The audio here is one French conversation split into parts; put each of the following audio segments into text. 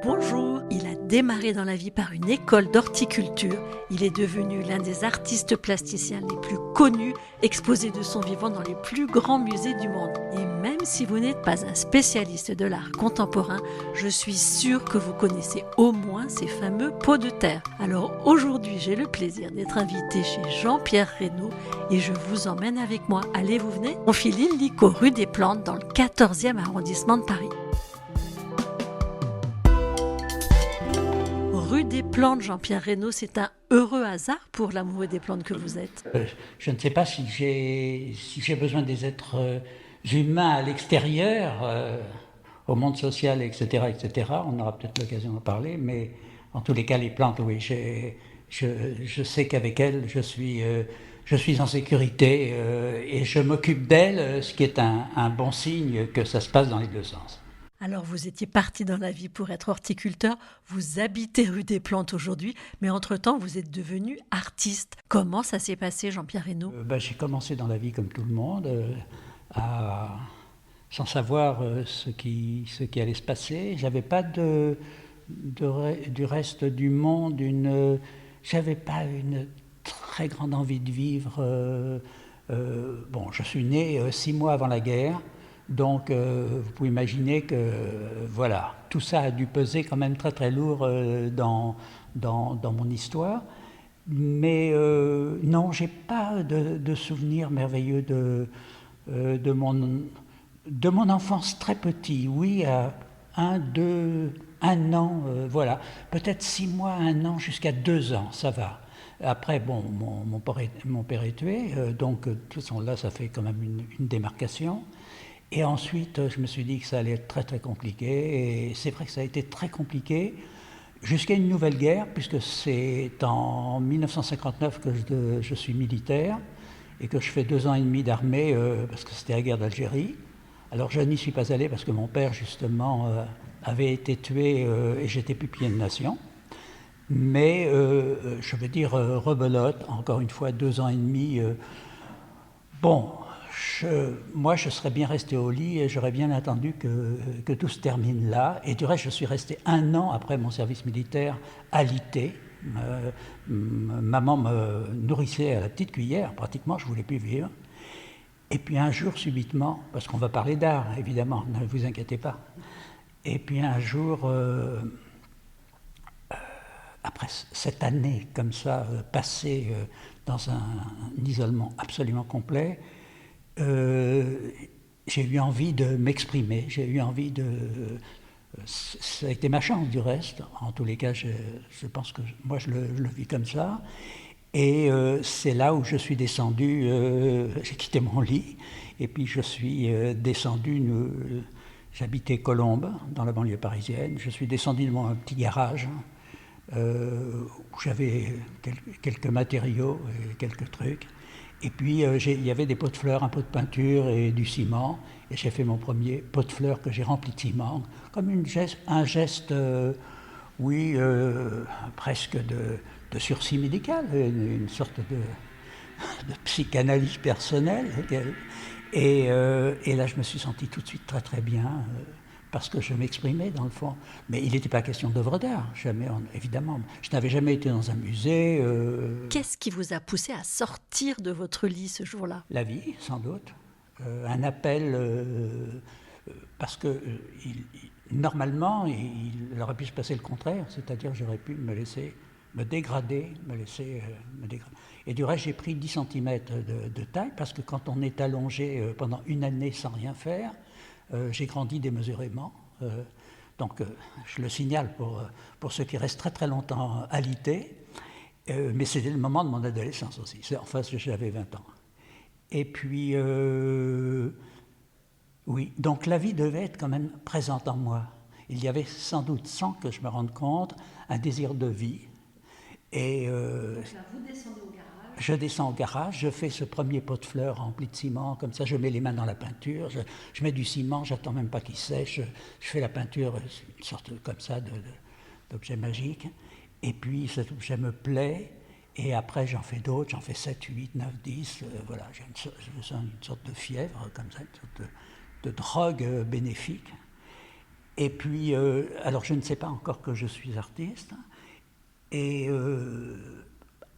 Bonjour, il a démarré dans la vie par une école d'horticulture. Il est devenu l'un des artistes plasticiens les plus connus, exposé de son vivant dans les plus grands musées du monde. Et même si vous n'êtes pas un spécialiste de l'art contemporain, je suis sûre que vous connaissez au moins ces fameux pots de terre. Alors aujourd'hui, j'ai le plaisir d'être invitée chez Jean-Pierre Reynaud et je vous emmène avec moi. Allez, vous venez? On file illico rue des Plantes dans le 14e arrondissement de Paris. Rue des Plantes, Jean-Pierre Reynaud, c'est un heureux hasard pour l'amoureux des plantes que vous êtes. Je ne sais pas si j'ai besoin des êtres humains à l'extérieur, au monde social, etc., etc. On aura peut-être l'occasion d'en parler, mais en tous les cas, les plantes, oui, je sais qu'avec elles, je suis en sécurité et je m'occupe d'elles, ce qui est un bon signe que ça se passe dans les deux sens. Alors, vous étiez parti dans la vie pour être horticulteur, vous habitez rue des Plantes aujourd'hui, mais entre-temps, vous êtes devenu artiste. Comment ça s'est passé, Jean-Pierre Reynaud? J'ai commencé dans la vie comme tout le monde, sans savoir ce qui allait se passer. J'avais pas du reste du monde, j'avais pas une très grande envie de vivre. Je suis né 6 mois avant la guerre. Donc, vous pouvez imaginer que, voilà, tout ça a dû peser quand même très très lourd dans mon histoire. Mais non, j'ai pas de souvenirs merveilleux de mon enfance très petit. Oui, à 1 an, voilà. Peut-être 6 mois, 1 an, jusqu'à 2 ans, ça va. Après, bon, mon père est tué, donc de toute façon là, ça fait quand même une démarcation. Et ensuite, je me suis dit que ça allait être très très compliqué, et c'est vrai que ça a été très compliqué, jusqu'à une nouvelle guerre, puisque c'est en 1959 que je suis militaire, et que je fais 2 ans et demi d'armée, parce que c'était la guerre d'Algérie. Alors je n'y suis pas allé parce que mon père, justement, avait été tué, et j'étais pupille de nation. Mais, je veux dire, rebelote, encore une fois, 2 ans et demi. Bon... Moi, je serais bien resté au lit et j'aurais bien attendu que tout se termine là. Et du reste, je suis resté 1 an après mon service militaire alité. Maman me nourrissait à la petite cuillère, pratiquement, je ne voulais plus vivre. Et puis un jour, subitement, parce qu'on va parler d'art, évidemment, ne vous inquiétez pas. Et puis un jour, après cette année comme ça, passée dans un isolement absolument complet, j'ai eu envie de m'exprimer, ça a été ma chance du reste, en tous les cas je pense que moi je le vis comme ça, et c'est là où je suis descendu, j'ai quitté mon lit, et puis je suis descendu, j'habitais Colombes, dans la banlieue parisienne, je suis descendu de mon petit garage, où j'avais quelques matériaux et quelques trucs. Et puis, il y avait des pots de fleurs, un pot de peinture et du ciment. Et j'ai fait mon premier pot de fleurs que j'ai rempli de ciment, comme un geste, oui, presque de sursis médical, une sorte de psychanalyse personnelle. Et là, je me suis senti tout de suite très très bien, parce que je m'exprimais dans le fond. Mais il n'était pas question d'œuvre d'art, jamais, évidemment. Je n'avais jamais été dans un musée. Qu'est-ce qui vous a poussé à sortir de votre lit ce jour-là? La vie, sans doute. Un appel, parce que normalement, il aurait pu se passer le contraire, c'est-à-dire j'aurais pu me laisser me dégrader. Et du reste, j'ai pris 10 cm de taille, parce que quand on est allongé pendant 1 année sans rien faire, j'ai grandi démesurément. Donc, je le signale pour ceux qui restent très très longtemps alités. Mais c'était le moment de mon adolescence aussi. Enfin, j'avais 20 ans. Et puis, oui, donc la vie devait être quand même présente en moi. Il y avait sans doute, sans que je me rende compte, un désir de vie. Et vous descendez au garage. Je descends au garage, je fais ce premier pot de fleurs rempli de ciment, comme ça je mets les mains dans la peinture, je mets du ciment, j'attends même pas qu'il sèche, je fais la peinture, une sorte comme ça d'objet magique, et puis cet objet me plaît, et après j'en fais d'autres, j'en fais 7, 8, 9, 10, voilà, je sens une sorte de fièvre, comme ça, une sorte de drogue bénéfique. Et puis, alors je ne sais pas encore que je suis artiste, et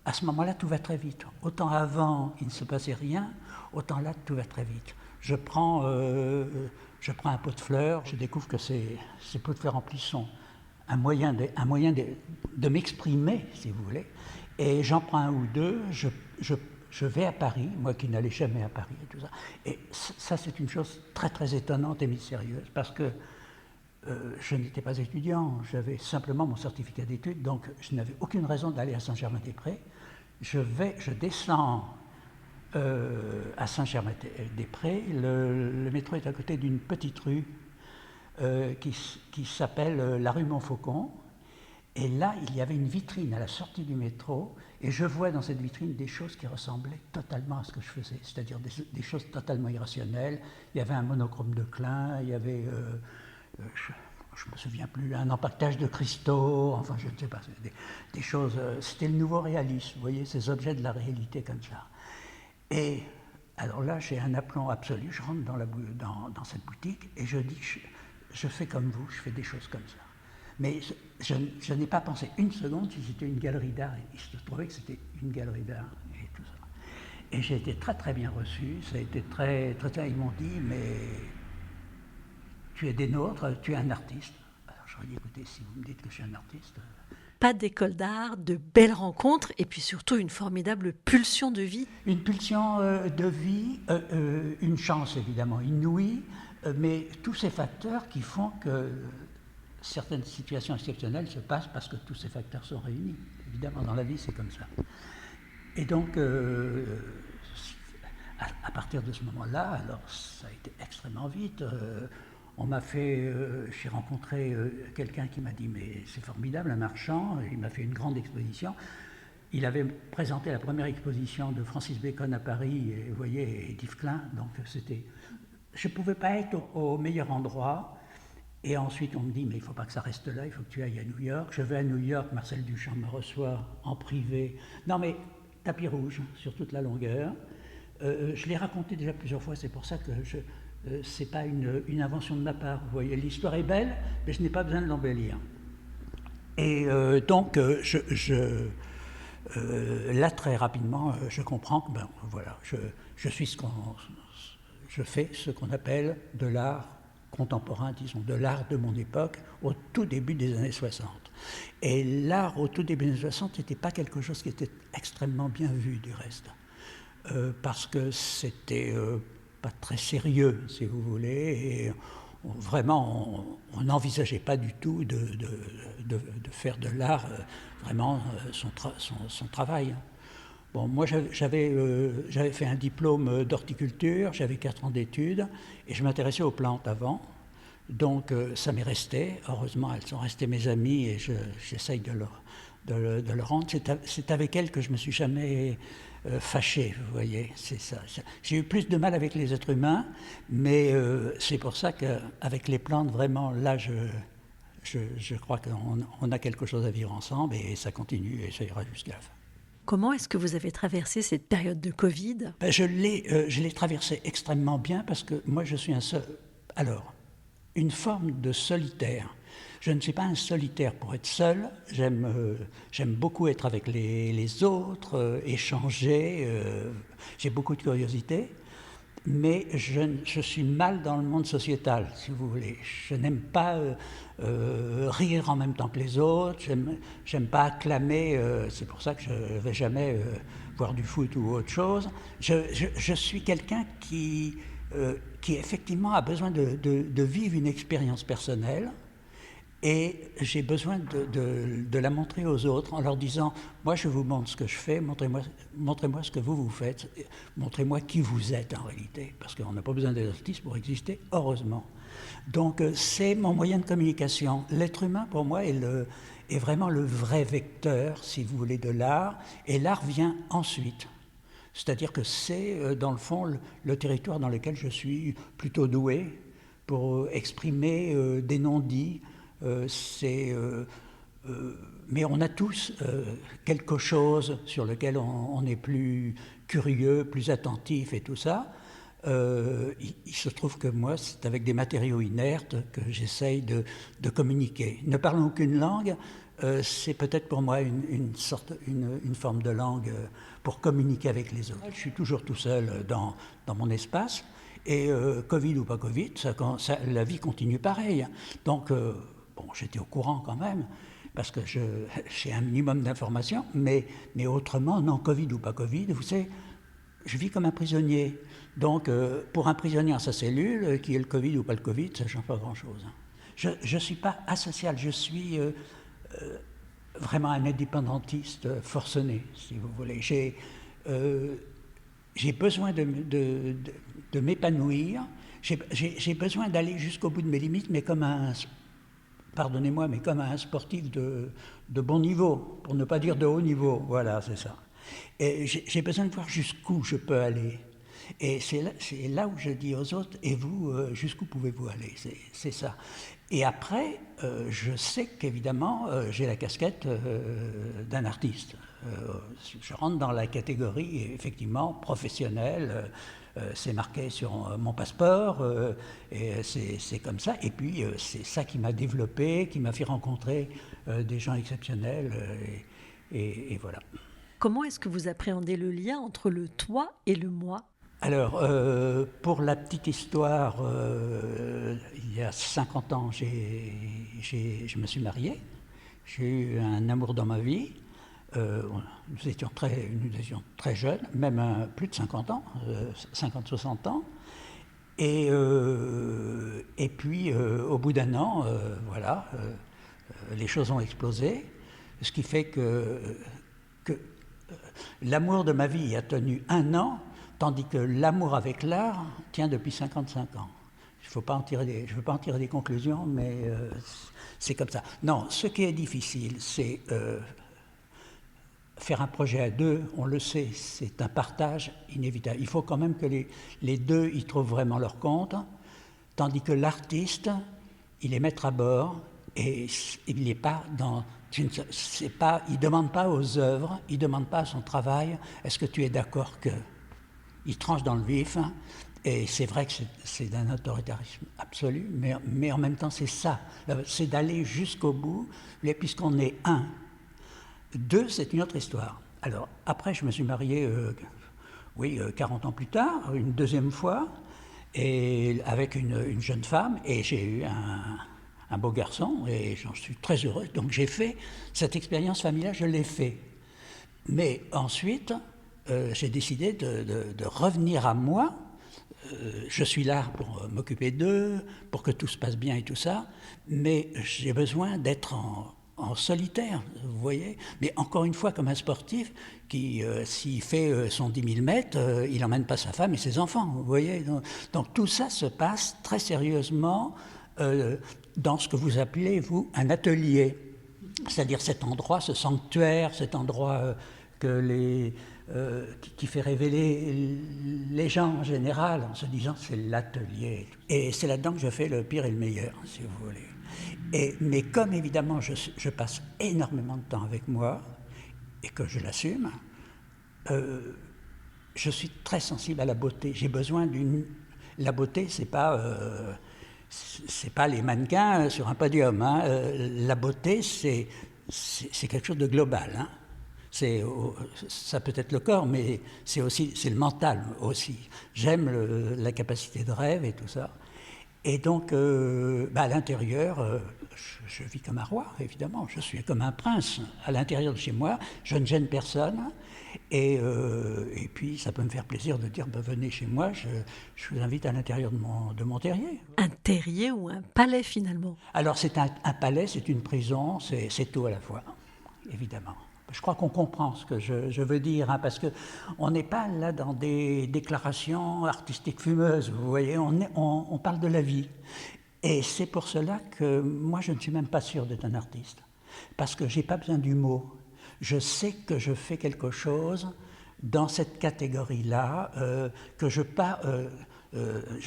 à ce moment-là, tout va très vite. Autant avant, il ne se passait rien, autant là, tout va très vite. Je prends un pot de fleurs, je découvre que ces pots de fleurs remplis sont un moyen de m'exprimer, si vous voulez, et j'en prends un ou deux, je vais à Paris, moi qui n'allais jamais à Paris et tout ça. Et ça, c'est une chose très très étonnante et mystérieuse, parce que je n'étais pas étudiant, j'avais simplement mon certificat d'études, donc je n'avais aucune raison d'aller à Saint-Germain-des-Prés. Je descends à Saint-Germain-des-Prés, le métro est à côté d'une petite rue qui s'appelle la rue Montfaucon. Et là, il y avait une vitrine à la sortie du métro, et je vois dans cette vitrine des choses qui ressemblaient totalement à ce que je faisais, c'est-à-dire des choses totalement irrationnelles. Il y avait un monochrome de Klein, il y avait, je ne me souviens plus, un empaquetage de cristaux, enfin je ne sais pas, des choses, c'était le nouveau réalisme, vous voyez, ces objets de la réalité comme ça. Et alors là, j'ai un aplomb absolu, je rentre dans cette boutique, et je dis, je fais comme vous, je fais des choses comme ça. Mais je n'ai pas pensé une seconde si c'était une galerie d'art. Il se trouvait que c'était une galerie d'art et tout ça. Et j'ai été très très bien reçu. Ça a été très très. Ils m'ont dit, mais tu es des nôtres, tu es un artiste. Alors j'aurais dit, écoutez, si vous me dites que je suis un artiste. Pas d'école d'art, de belles rencontres et puis surtout une formidable pulsion de vie. Une pulsion de vie, une chance évidemment inouïe, mais tous ces facteurs qui font que certaines situations exceptionnelles se passent parce que tous ces facteurs sont réunis. Évidemment, dans la vie, c'est comme ça. Et donc, à partir de ce moment-là, alors ça a été extrêmement vite. J'ai rencontré quelqu'un qui m'a dit, mais c'est formidable, un marchand. Il m'a fait une grande exposition. Il avait présenté la première exposition de Francis Bacon à Paris, et vous voyez, et d'Yves Klein. Donc, je ne pouvais pas être au meilleur endroit. Et ensuite, on me dit, mais il ne faut pas que ça reste là, il faut que tu ailles à New York. Je vais à New York, Marcel Duchamp me reçoit en privé. Non, mais tapis rouge sur toute la longueur. Je l'ai raconté déjà plusieurs fois, c'est pour ça que ce n'est pas une invention de ma part. Vous voyez, l'histoire est belle, mais je n'ai pas besoin de l'embellir. Et donc, là, très rapidement, je comprends que, ben voilà, je fais ce qu'on appelle de l'art contemporain, disons, de l'art de mon époque, au tout début des années 60. Et l'art, au tout début des années 60, n'était pas quelque chose qui était extrêmement bien vu, du reste. Parce que c'était pas très sérieux, si vous voulez, et vraiment, on n'envisageait pas du tout de faire de l'art vraiment son travail. Bon, moi, j'avais fait un diplôme d'horticulture, j'avais 4 ans d'études, et je m'intéressais aux plantes avant. Donc, ça m'est resté. Heureusement, elles sont restées mes amies, et j'essaye de le rendre. C'est avec elles que je ne me suis jamais fâché, vous voyez. C'est ça. J'ai eu plus de mal avec les êtres humains, mais c'est pour ça qu'avec les plantes, vraiment, là, je crois qu'on a quelque chose à vivre ensemble, et ça continue, et ça ira jusqu'à la fin. Comment est-ce que vous avez traversé cette période de Covid ? Je l'ai traversée extrêmement bien parce que moi je suis une forme de solitaire. Je ne suis pas un solitaire pour être seul, j'aime beaucoup être avec les autres, échanger, j'ai beaucoup de curiosité, mais je suis mal dans le monde sociétal, si vous voulez. Je n'aime pas rire en même temps que les autres, j'aime pas acclamer, c'est pour ça que je ne vais jamais voir du foot ou autre chose. Je suis quelqu'un qui effectivement a besoin de vivre une expérience personnelle, et j'ai besoin de la montrer aux autres en leur disant, moi je vous montre ce que je fais, montrez-moi ce que vous faites, montrez-moi qui vous êtes en réalité, parce qu'on n'a pas besoin d'être artiste pour exister, heureusement. Donc c'est mon moyen de communication. L'être humain pour moi est vraiment le vrai vecteur, si vous voulez, de l'art, et l'art vient ensuite. C'est-à-dire que c'est dans le fond le territoire dans lequel je suis plutôt doué pour exprimer des non-dits. Mais on a tous quelque chose sur lequel on est plus curieux, plus attentif et tout ça. il se trouve que moi, c'est avec des matériaux inertes que j'essaye de communiquer. Ne parlant aucune langue, c'est peut-être pour moi une forme de langue pour communiquer avec les autres. Je suis toujours tout seul dans mon espace, et Covid ou pas Covid, la vie continue pareil. Donc, bon, j'étais au courant quand même, parce que j'ai un minimum d'informations, mais autrement, non, Covid ou pas Covid, vous savez, je vis comme un prisonnier. Donc, pour un prisonnier en sa cellule, qui est le Covid ou pas le Covid, ça ne change pas grand-chose. Je ne suis pas asocial, je suis vraiment un indépendantiste forcené, si vous voulez. J'ai besoin de m'épanouir, j'ai besoin d'aller jusqu'au bout de mes limites, mais comme pardonnez-moi, mais comme un sportif de bon niveau, pour ne pas dire de haut niveau, voilà, c'est ça. Et j'ai besoin de voir jusqu'où je peux aller. Et c'est là où je dis aux autres, et vous, jusqu'où pouvez-vous aller? C'est ça. Et après, je sais qu'évidemment, j'ai la casquette d'un artiste. Je rentre dans la catégorie, effectivement, professionnelle. C'est marqué sur mon passeport, et c'est comme ça. Et puis, c'est ça qui m'a développé, qui m'a fait rencontrer des gens exceptionnels, et voilà. Comment est-ce que vous appréhendez le lien entre le toi et le moi? Alors, pour la petite histoire, il y a 50 ans, je me suis marié. J'ai eu un amour dans ma vie. Nous étions très jeunes, même plus de 50 ans, 50-60 ans. Et puis, au bout d'un an, voilà, les choses ont explosé. Ce qui fait que l'amour de ma vie a tenu 1 an, tandis que l'amour avec l'art tient depuis 55 ans. Je ne veux pas en tirer des conclusions, mais c'est comme ça. Non, ce qui est difficile, c'est faire un projet à deux, on le sait, c'est un partage inévitable. Il faut quand même que les deux y trouvent vraiment leur compte, tandis que l'artiste, il est maître à bord, et il n'est pas dans... il ne demande pas aux œuvres, il ne demande pas à son travail, est-ce que tu es d'accord que... Il tranche dans le vif, et c'est vrai que c'est d'un autoritarisme absolu, mais en même temps c'est ça, c'est d'aller jusqu'au bout, puisqu'on est un. 2, c'est une autre histoire. Alors après, je me suis marié, 40 ans plus tard, une deuxième fois, et avec une jeune femme, et j'ai eu un beau garçon, et j'en suis très heureux. Donc j'ai fait cette expérience familiale, je l'ai fait. Mais ensuite, j'ai décidé de revenir à moi. Je suis là pour m'occuper d'eux, pour que tout se passe bien et tout ça, mais j'ai besoin d'être en solitaire, vous voyez. Mais encore une fois, comme un sportif qui, s'il fait son 10 000 mètres, il n'emmène pas sa femme et ses enfants, vous voyez. Donc tout ça se passe très sérieusement dans ce que vous appelez, vous, un atelier. C'est-à-dire cet endroit, ce sanctuaire, cet endroit qui fait révéler les gens en général, en se disant c'est l'atelier. Et c'est là-dedans que je fais le pire et le meilleur, si vous voulez. Mais comme évidemment je passe énormément de temps avec moi, et que je l'assume, je suis très sensible à la beauté. J'ai besoin La beauté, c'est pas les mannequins sur un podium. Hein. La beauté, c'est quelque chose de global. Hein. Ça peut être le corps, mais c'est le mental aussi. J'aime la capacité de rêve et tout ça. Et donc, à l'intérieur, je vis comme un roi, évidemment. Je suis comme un prince à l'intérieur de chez moi. Je ne gêne personne. Et puis, ça peut me faire plaisir de dire, venez chez moi, je vous invite à l'intérieur de mon terrier. Un terrier ou un palais, finalement? Alors, c'est un palais, c'est une prison, c'est tout à la fois, évidemment. Je crois qu'on comprend ce que je veux dire, hein, parce qu'on n'est pas là dans des déclarations artistiques fumeuses, vous voyez, on parle de la vie. Et c'est pour cela que moi, je ne suis même pas sûr d'être un artiste, parce que je n'ai pas besoin du mot. Je sais que je fais quelque chose dans cette catégorie-là, que je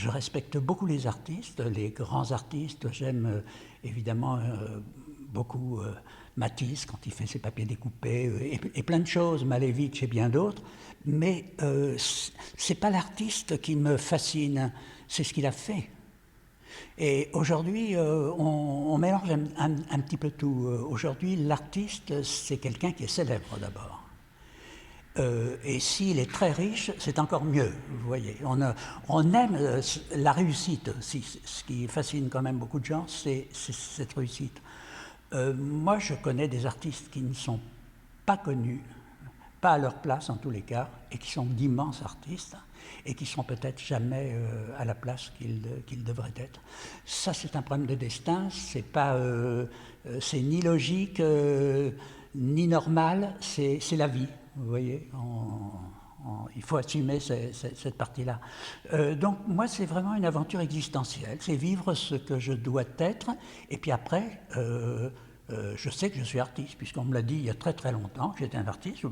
respecte beaucoup les artistes, les grands artistes, j'aime évidemment beaucoup Matisse quand il fait ses papiers découpés, et plein de choses, Malevich et bien d'autres. Mais c'est pas l'artiste qui me fascine, c'est ce qu'il a fait. Et aujourd'hui, on mélange un petit peu tout. Aujourd'hui, l'artiste, c'est quelqu'un qui est célèbre d'abord. Et s'il est très riche, c'est encore mieux, vous voyez. On aime la réussite. Ce qui fascine quand même beaucoup de gens, c'est cette réussite. Moi, je connais des artistes qui ne sont pas connus, pas à leur place en tous les cas, et qui sont d'immenses artistes, et qui ne seront peut-être jamais à la place qu'ils devraient être. Ça, c'est un problème de destin, c'est ni logique, ni normal, c'est la vie, vous voyez. Il faut assumer cette partie-là. Donc moi, c'est vraiment une aventure existentielle, c'est vivre ce que je dois être, et puis après... je sais que je suis artiste, puisqu'on me l'a dit il y a très très longtemps que j'étais un artiste.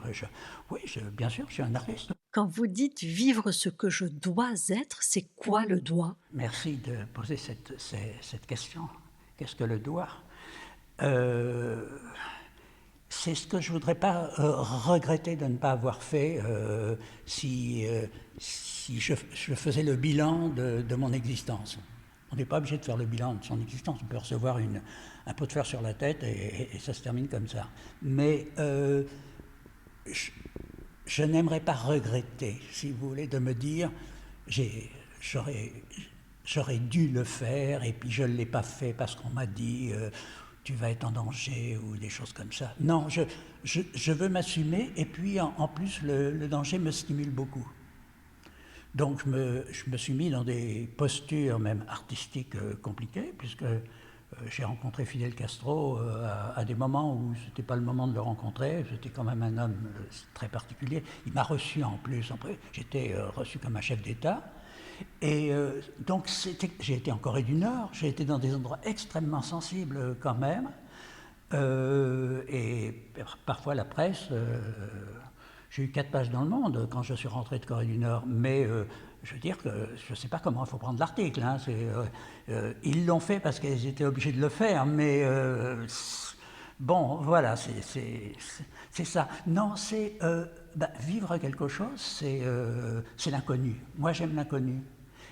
Oui, bien sûr, je suis un artiste. Quand vous dites vivre ce que je dois être, c'est quoi le doit? Merci de poser cette question. Qu'est-ce que le doit? C'est ce que je ne voudrais pas regretter de ne pas avoir fait si je faisais le bilan de mon existence. On n'est pas obligé de faire le bilan de son existence, on peut recevoir un pot de fer sur la tête et ça se termine comme ça. Mais je n'aimerais pas regretter, si vous voulez, de me dire j'aurais dû le faire et puis je ne l'ai pas fait parce qu'on m'a dit tu vas être en danger ou des choses comme ça. Non, je veux m'assumer et puis en plus le danger me stimule beaucoup. Donc je me suis mis dans des postures même artistiques compliquées, puisque j'ai rencontré Fidel Castro à des moments où ce n'était pas le moment de le rencontrer, c'était quand même un homme très particulier. Il m'a reçu en plus, j'étais reçu comme un chef d'État. Et donc j'ai été en Corée du Nord, j'ai été dans des endroits extrêmement sensibles quand même. Et parfois la presse... J'ai eu 4 pages dans Le Monde quand je suis rentré de Corée du Nord, mais je veux dire que je ne sais pas comment il faut prendre l'article. Hein, ils l'ont fait parce qu'ils étaient obligés de le faire, mais bon, voilà, c'est ça. Non, c'est vivre quelque chose, c'est l'inconnu. Moi, j'aime l'inconnu.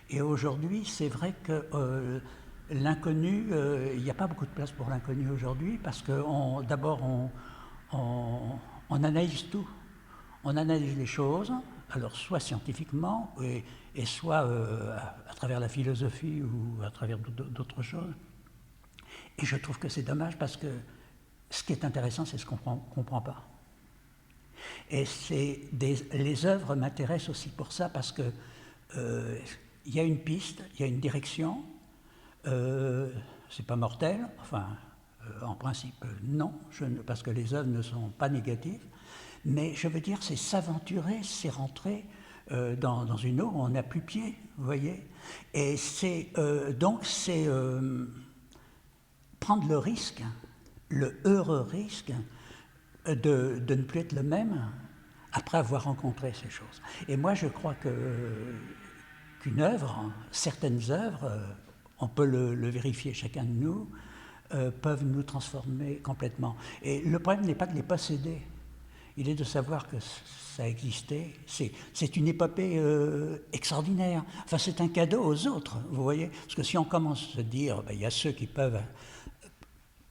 Et aujourd'hui, c'est vrai que l'inconnu, il n'y a pas beaucoup de place pour l'inconnu aujourd'hui, parce que d'abord, on analyse tout. On analyse les choses, alors soit scientifiquement, et soit à travers la philosophie ou à travers d'autres choses. Et je trouve que c'est dommage parce que ce qui est intéressant, c'est ce qu'on ne comprend pas. Et les œuvres m'intéressent aussi pour ça, parce que y a une piste, il y a une direction, c'est pas mortel, enfin, en principe, non, parce que les œuvres ne sont pas négatives. Mais je veux dire, c'est s'aventurer, c'est rentrer dans une eau où on n'a plus pied, vous voyez. Et donc c'est prendre le risque, le heureux risque de ne plus être le même après avoir rencontré ces choses. Et moi, je crois qu'une œuvre, certaines œuvres, on peut le vérifier chacun de nous, peuvent nous transformer complètement. Et le problème n'est pas de les posséder. Il est de savoir que ça a existé. C'est une épopée extraordinaire. Enfin, c'est un cadeau aux autres, vous voyez. Parce que si on commence à se dire, il y a ceux qui peuvent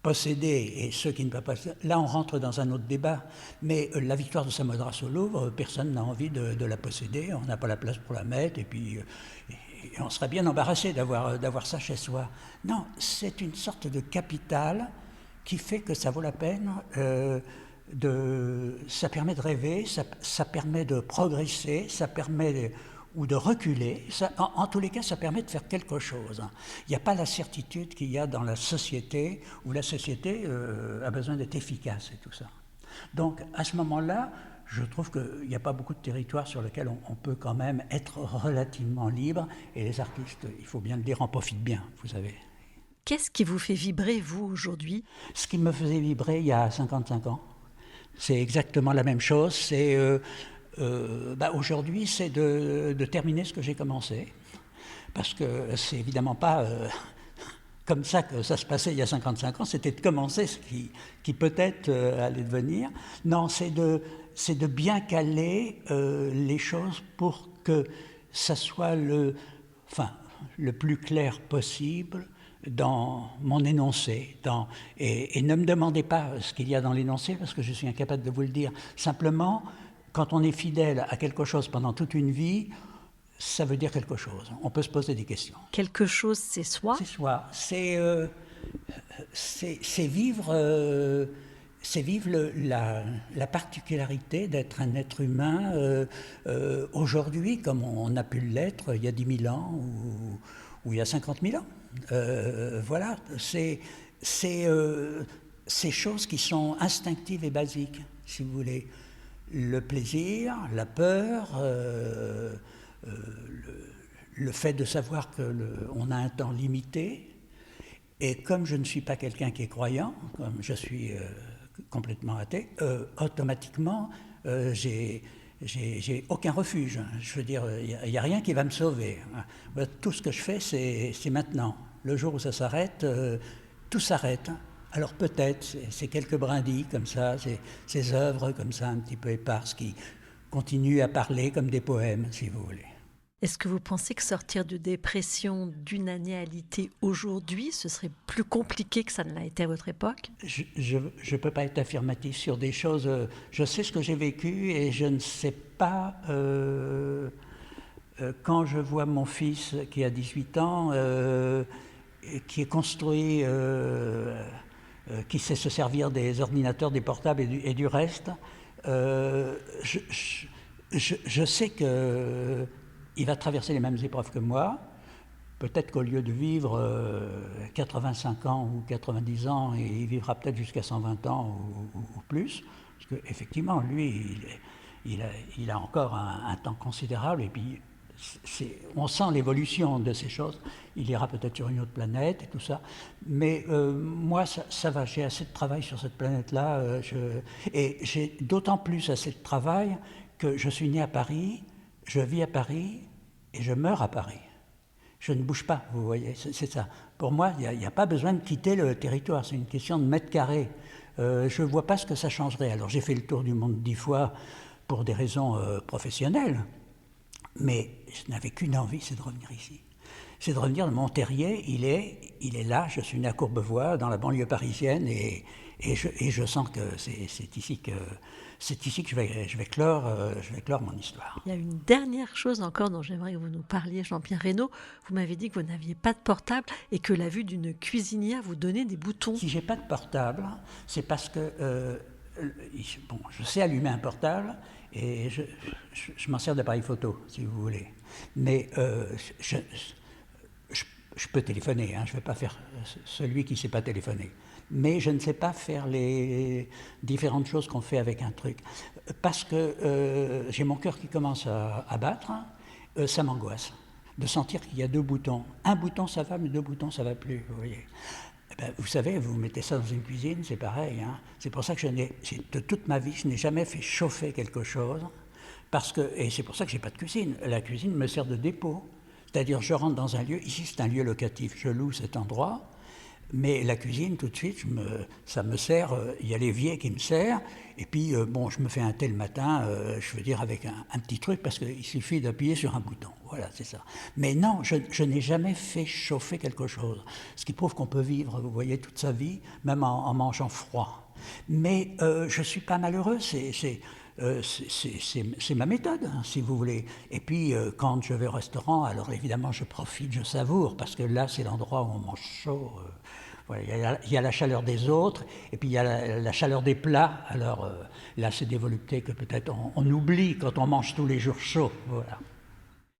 posséder et ceux qui ne peuvent pas posséder, là on rentre dans un autre débat. Mais la victoire de Samothrace au Louvre, personne n'a envie de la posséder, on n'a pas la place pour la mettre, et puis on serait bien embarrassé d'avoir ça chez soi. Non, c'est une sorte de capital qui fait que ça vaut la peine... ça permet de rêver, ça permet de progresser, ça permet ou de reculer. En tous les cas, ça permet de faire quelque chose. Il n'y a pas la certitude qu'il y a dans la société, où la société a besoin d'être efficace et tout ça. Donc, à ce moment-là, je trouve qu'il n'y a pas beaucoup de territoires sur lesquels on peut quand même être relativement libre, et les artistes, il faut bien le dire, en profitent bien, vous savez. Qu'est-ce qui vous fait vibrer, vous, aujourd'hui? Ce qui me faisait vibrer il y a 55 ans. C'est exactement la même chose. Aujourd'hui, c'est de terminer ce que j'ai commencé. Parce que c'est évidemment pas comme ça que ça se passait il y a 55 ans, c'était de commencer ce qui peut-être allait devenir. Non, c'est de bien caler les choses pour que ça soit le plus clair possible dans mon énoncé. Et ne me demandez pas ce qu'il y a dans l'énoncé, parce que je suis incapable de vous le dire. Simplement, quand on est fidèle à quelque chose pendant toute une vie, ça veut dire quelque chose. On peut se poser des questions. Quelque chose, c'est soi. C'est soi. C'est vivre, la particularité d'être un être humain aujourd'hui, comme on a pu l'être il y a 10 000 ans ou il y a 50 000 ans. Voilà, c'est ces choses qui sont instinctives et basiques, si vous voulez. Le plaisir, la peur, le fait de savoir qu'on a un temps limité. Et comme je ne suis pas quelqu'un qui est croyant, comme je suis complètement athée, automatiquement, j'ai aucun refuge. Je veux dire, il n'y a rien qui va me sauver. Tout ce que je fais, c'est maintenant. Le jour où ça s'arrête, tout s'arrête. Alors peut-être, c'est quelques brindilles comme ça, ces œuvres comme ça un petit peu éparses qui continuent à parler comme des poèmes, si vous voulez. Est-ce que vous pensez que sortir de dépression d'une année à l'ité aujourd'hui, ce serait plus compliqué que ça ne l'a été à votre époque ? Je ne peux pas être affirmatif sur des choses. Je sais ce que j'ai vécu et je ne sais pas... quand je vois mon fils qui a 18 ans, qui est construit, qui sait se servir des ordinateurs, des portables et du reste, je sais que... il va traverser les mêmes épreuves que moi. Peut-être qu'au lieu de vivre 85 ans ou 90 ans, il vivra peut-être jusqu'à 120 ans ou plus. Parce qu'effectivement, lui, il a encore un temps considérable. Et puis, on sent l'évolution de ces choses. Il ira peut-être sur une autre planète et tout ça. Mais moi, ça va. J'ai assez de travail sur cette planète-là. Et j'ai d'autant plus assez de travail que je suis né à Paris. Je vis à Paris et je meurs à Paris. Je ne bouge pas, vous voyez, c'est ça. Pour moi, il n'y a pas besoin de quitter le territoire, c'est une question de mètres carrés. Je ne vois pas ce que ça changerait. Alors j'ai fait le tour du monde 10 fois pour des raisons professionnelles, mais je n'avais qu'une envie, c'est de revenir ici. C'est de revenir. Mon terrier, il est là, je suis né à Courbevoie, dans la banlieue parisienne, et je sens que c'est ici que je vais clore mon histoire. Il y a une dernière chose encore dont j'aimerais que vous nous parliez, Jean-Pierre Reynaud. Vous m'avez dit que vous n'aviez pas de portable et que la vue d'une cuisinière vous donnait des boutons. Si j'ai pas de portable, c'est parce que je sais allumer un portable et je m'en sers d'appareil photo, si vous voulez. Mais je peux téléphoner, je ne vais pas faire celui qui ne sait pas téléphoner. Mais je ne sais pas faire les différentes choses qu'on fait avec un truc. Parce que j'ai mon cœur qui commence à battre, ça m'angoisse. De sentir qu'il y a 2 boutons. Un bouton ça va, mais 2 boutons ça ne va plus, vous voyez. Vous savez, vous mettez ça dans une cuisine, c'est pareil. C'est pour ça que de toute ma vie, je n'ai jamais fait chauffer quelque chose. Et c'est pour ça que je n'ai pas de cuisine. La cuisine me sert de dépôt. C'est-à-dire, je rentre dans un lieu, ici c'est un lieu locatif, je loue cet endroit, mais la cuisine, tout de suite, ça me sert, il y a l'évier qui me sert, et puis, je me fais un thé le matin, je veux dire, avec un petit truc, parce qu'il suffit d'appuyer sur un bouton, voilà, c'est ça. Mais non, je n'ai jamais fait chauffer quelque chose, ce qui prouve qu'on peut vivre, vous voyez, toute sa vie, même en mangeant froid. Mais je ne suis pas malheureux, c'est ma méthode, si vous voulez. Et puis, quand je vais au restaurant, alors évidemment, je profite, je savoure, parce que là, c'est l'endroit où on mange chaud. Voilà, il y a la chaleur des autres, et puis il y a la chaleur des plats. Alors là, c'est des voluptés que peut-être on oublie quand on mange tous les jours chaud. Voilà.